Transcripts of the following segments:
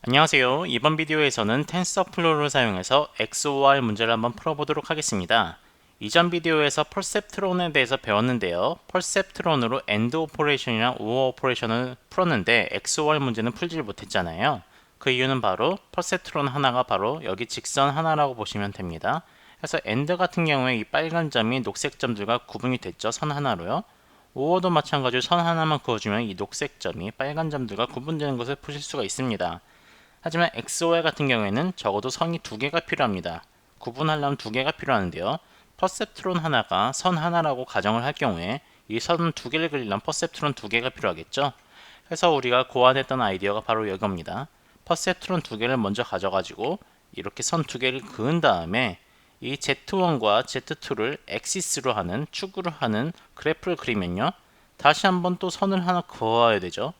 안녕하세요. 이번 비디오에서는 텐서플로우를 사용해서 XOR 문제를 한번 풀어보도록 하겠습니다. 이전 비디오에서 퍼셉트론에 대해서 배웠는데요. 퍼셉트론으로 AND 오퍼레이션이나 OR 오퍼레이션을 풀었는데 XOR 문제는 풀지를 못했잖아요. 그 이유는 바로 퍼셉트론 하나가 바로 여기 직선 하나라고 보시면 됩니다. 그래서 AND 같은 경우에 이 빨간 점이 녹색 점들과 구분이 됐죠. 선 하나로요. OO도 마찬가지로 선 하나만 그어주면 이 녹색 점이 빨간 점들과 구분되는 것을 보실 수가 있습니다. 하지만 XOR 같은 경우에는 적어도 선이 두 개가 필요합니다. 구분하려면 두 개가 필요하는데요. 퍼셉트론 하나가 선 하나라고 가정을 할 경우에 이 선 두 개를 그리려면 퍼셉트론 두 개가 필요하겠죠. 그래서 우리가 고안했던 아이디어가 바로 이겁니다. 퍼셉트론 두 개를 먼저 가져가지고 이렇게 선 두 개를 그은 다음에 이 Z1과 Z2를 엑시스로 하는 축으로 하는 그래프를 그리면요. 다시 한번 또 선을 하나 그어야 되죠.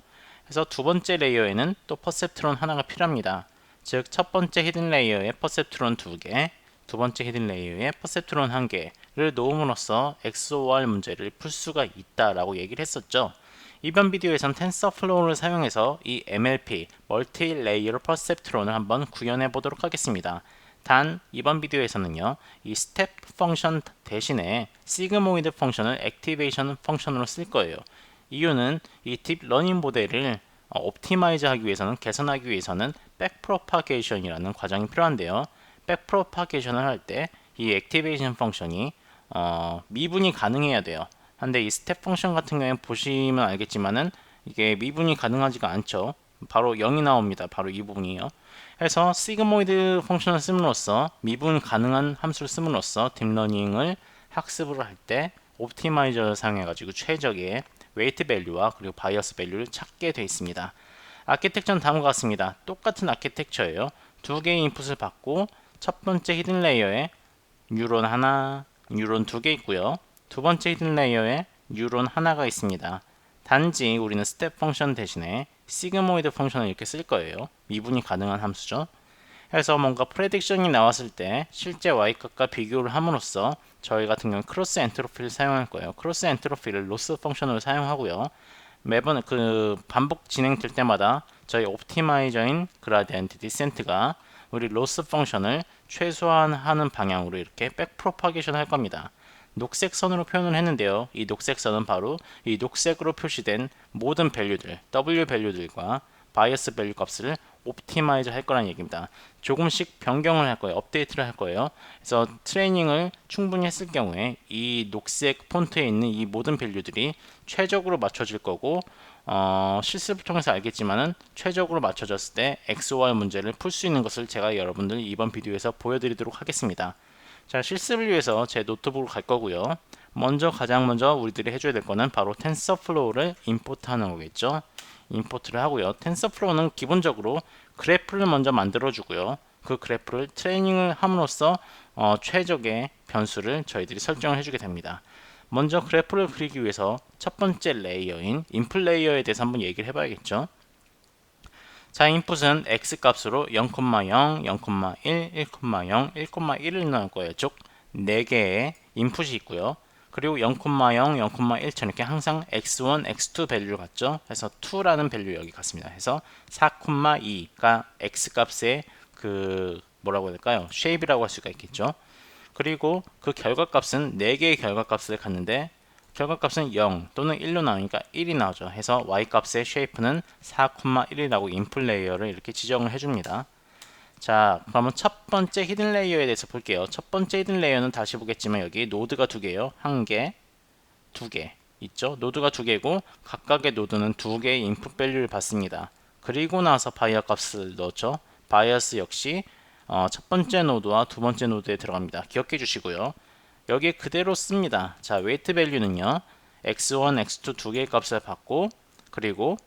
그래서 두 번째 레이어에는 또 퍼셉트론 하나가 필요합니다. 즉, 첫 번째 히든 레이어에 퍼셉트론 두 개, 두 번째 히든 레이어에 퍼셉트론 한 개를 놓음으로써 XOR 문제를 풀 수가 있다라고 얘기를 했었죠. 이번 비디오에서는 텐서플로우를 사용해서 이 MLP, 멀티 레이어 퍼셉트론을 한번 구현해 보도록 하겠습니다. 단 이번 비디오에서는요, 이 스텝 펑션 대신에 시그모이드 펑션을 액티베이션 펑션으로 쓸 거예요. 이유는 이 딥러닝 모델을 옵티마이즈 하기 위해서는, 개선하기 위해서는 백프로파게이션이라는 과정이 필요한데요. 백프로파게이션을 할 때 이 액티베이션 펑션이 미분이 가능해야 돼요. 근데 이 스텝 펑션 같은 경우에 보시면 알겠지만은 이게 미분이 가능하지가 않죠. 바로 0이 나옵니다. 바로 이 부분이요. 그래서 시그모이드 펑션을 씀으로써 미분 가능한 함수를 씀으로써 딥러닝을 학습을 할 때 옵티마이저를 사용해가지고 최적의 웨이트 밸류와 그리고 바이어스 밸류를 찾게 되어 있습니다. 아키텍처는 다음과 같습니다. 똑같은 아키텍처예요. 두 개의 인풋을 받고 첫 번째 히든 레이어에 뉴런 하나, 뉴런 두 개 있고요. 두 번째 히든 레이어에 뉴런 하나가 있습니다. 단지 우리는 스텝 펑션 대신에 시그모이드 펑션을 이렇게 쓸 거예요. 미분이 가능한 함수죠. 그래서 뭔가 프레딕션이 나왔을 때 실제 y값과 비교를 함으로써 저희 같은 경우는 크로스 엔트로피를 사용할 거예요. 크로스 엔트로피를 로스 펑션으로 사용하고요. 매번 그 반복 진행될 때마다 저희 옵티마이저인 그라디언트 디센트가 우리 로스 펑션을 최소화하는 방향으로 이렇게 백프로파게이션 할 겁니다. 녹색 선으로 표현을 했는데요. 이 녹색 선은 바로 이 녹색으로 표시된 모든 밸류들, W 밸류들과 바이어스 밸류 값을 옵티마이즈 할 거라는 얘기입니다. 조금씩 변경을 할 거예요. 업데이트를 할 거예요. 그래서 트레이닝을 충분히 했을 경우에 이 녹색 폰트에 있는 이 모든 밸류들이 최적으로 맞춰질 거고, 실습을 통해서 알겠지만은 최적으로 맞춰졌을 때 XOR 문제를 풀 수 있는 것을 제가 여러분들 이번 비디오에서 보여드리도록 하겠습니다. 자, 실습을 위해서 제 노트북으로 갈 거고요. 가장 먼저 우리들이 해줘야 될 거는 바로 텐서플로우를 임포트하는 거겠죠. 임포트를 하고요. 텐서플로우는 기본적으로 그래프를 먼저 만들어 주고요. 그 그래프를 트레이닝을 함으로써 최적의 변수를 저희들이 설정을 해주게 됩니다. 먼저 그래프를 그리기 위해서 첫 번째 레이어인 인풋 레이어에 대해서 한번 얘기를 해봐야겠죠. 자, 인풋은 x 값으로 0,0, 0,1, 1,0, 1,1을 넣을 거예요. 즉 4개의 인풋이 있고요. 그리고 0,0, 0,1처럼 이렇게 항상 x1, x2 밸류를 갖죠. 그래서 2라는 밸류 여기 갔습니다. 그래서 4,2가 x 값의 그 뭐라고 해야 될까요? 쉐입이라고 할 수가 있겠죠. 그리고 그 결과값은 4개의 결과값을 갖는데 결과값은 0 또는 1로 나오니까 1이 나오죠. 해서 y값의 쉐이프는 4,1이라고 인풋 레이어를 이렇게 지정을 해줍니다. 자, 그러면 첫 번째 히든 레이어에 대해서 볼게요. 첫 번째 히든 레이어는 다시 보겠지만 여기 노드가 두 개요. 한 개, 두 개 있죠. 노드가 두 개고 각각의 노드는 두 개의 인풋 밸류를 받습니다. 그리고 나서 바이어 값을 넣었죠. 바이어스 역시 첫 번째 노드와 두 번째 노드에 들어갑니다. 기억해 주시고요. 여기에 그대로 씁니다. 자, 웨이트 밸류는요. x1, x2 두 개의 값을 받고 그리고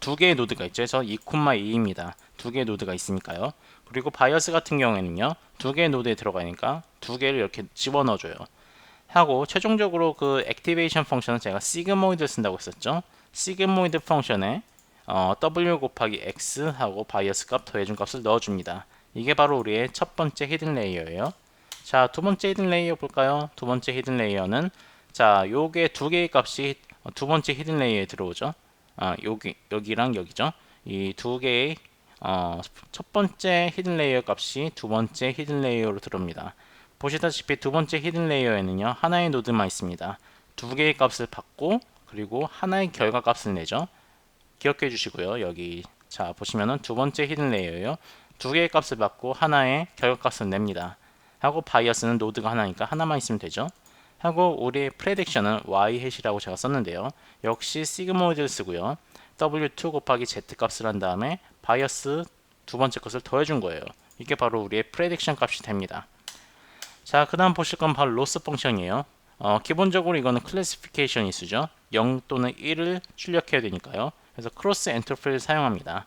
두 개의 노드가 있죠. 그래서 2,2입니다. 두 개의 노드가 있으니까요. 그리고 바이어스 같은 경우에는요. 두 개의 노드에 들어가니까 두 개를 이렇게 집어넣어줘요. 하고 최종적으로 그 액티베이션 펑션은 제가 시그모이드를 쓴다고 했었죠. 시그모이드 펑션에 w 곱하기 x 하고 바이어스 값 더해준 값을 넣어줍니다. 이게 바로 우리의 첫 번째 히든 레이어예요. 자, 두 번째 히든 레이어 볼까요? 두 번째 히든 레이어는 자, 요게 두 개의 값이 두 번째 히든 레이어에 들어오죠. 여기랑 여기죠. 이 두 개의 첫 번째 히든 레이어 값이 두 번째 히든 레이어로 들어옵니다. 보시다시피 두 번째 히든 레이어에는요 하나의 노드만 있습니다. 두 개의 값을 받고 그리고 하나의 결과 값을 내죠. 기억해 주시고요. 여기 자 보시면은 두 번째 히든 레이어요. 두 개의 값을 받고 하나의 결과 값을 냅니다. 하고 바이어스는 노드가 하나니까 하나만 있으면 되죠. 하고 우리의 프레딕션은 y 해시라고 제가 썼는데요. 역시 시그모이드를 쓰고요. w2 곱하기 z 값을 한 다음에 바이어스 두 번째 것을 더해준 거예요. 이게 바로 우리의 프레딕션 값이 됩니다. 자, 그 다음 보실 건 바로 로스 펑션이에요. 기본적으로 이거는 클래시피케이션 이수죠. 0 또는 1을 출력해야 되니까요. 그래서 크로스 엔트로피를 사용합니다.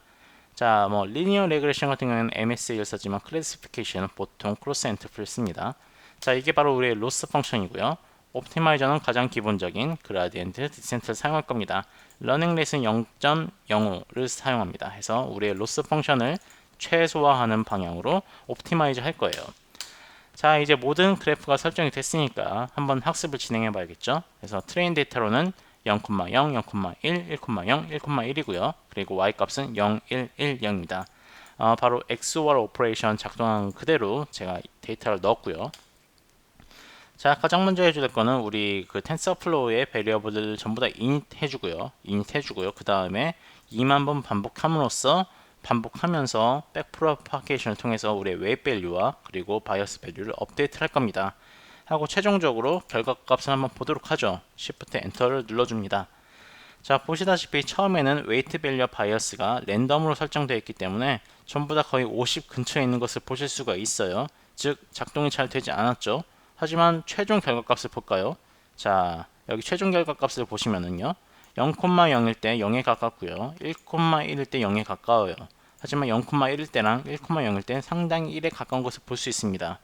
자, 뭐 리니어 레그레션 같은 경우에는 MSA를 쓰지만 클래시피케이션은 보통 크로스 엔트로피를 씁니다. 자, 이게 바로 우리의 로스 펑션이고요. 옵티마이저는 가장 기본적인 그라디엔트 디센트를 사용할 겁니다. 러닝 레이스는 0.05를 사용합니다. 해서 우리의 로스 펑션을 최소화하는 방향으로 옵티마이저 할 거예요. 자, 이제 모든 그래프가 설정이 됐으니까 한번 학습을 진행해 봐야겠죠. 그래서 트레인 데이터로는 0,0, 0,1, 1,0, 1,1이고요. 그리고 y 값은 0, 1, 1, 0입니다. 바로 XOR 오퍼레이션 작동한 그대로 제가 데이터를 넣었고요. 자, 가장 먼저 해줄 거는 우리 그 텐서플로우의 베리어블을 전부 다 init 해주고요. 그 다음에 2만 번 반복함으로써 반복하면서 백프로파게이션을 통해서 우리의 웨이 밸류와 그리고 바이어스 밸류를 업데이트 할 겁니다. 하고 최종적으로 결과값을 한번 보도록 하죠. Shift 엔터를 눌러줍니다. 자, 보시다시피 처음에는 웨이트 밸류와 바이어스가 랜덤으로 설정되어 있기 때문에 전부 다 거의 50 근처에 있는 것을 보실 수가 있어요. 즉 작동이 잘 되지 않았죠. 하지만 최종 결과값을 볼까요? 자, 여기 최종 결과값을 보시면은요 0,0일 때 0에 가깝고요 1,1일 때 0에 가까워요. 하지만 0,1일 때랑 1,0일 때 상당히 1에 가까운 것을 볼 수 있습니다.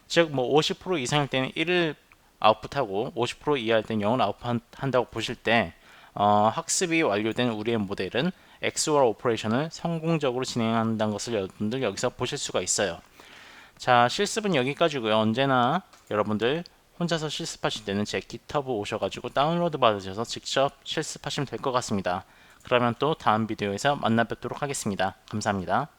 즉 뭐 50% 이상일 때는 1을 아웃풋하고 50% 이하일 때는 0을 아웃풋한다고 보실 때 학습이 완료된 우리의 모델은 XOR 오퍼레이션을 성공적으로 진행한다는 것을 여러분들 여기서 보실 수가 있어요. 자, 실습은 여기까지고요. 언제나 여러분들 혼자서 실습하실 때는 제 GitHub 오셔가지고 다운로드 받으셔서 직접 실습하시면 될 것 같습니다. 그러면 또 다음 비디오에서 만나 뵙도록 하겠습니다. 감사합니다.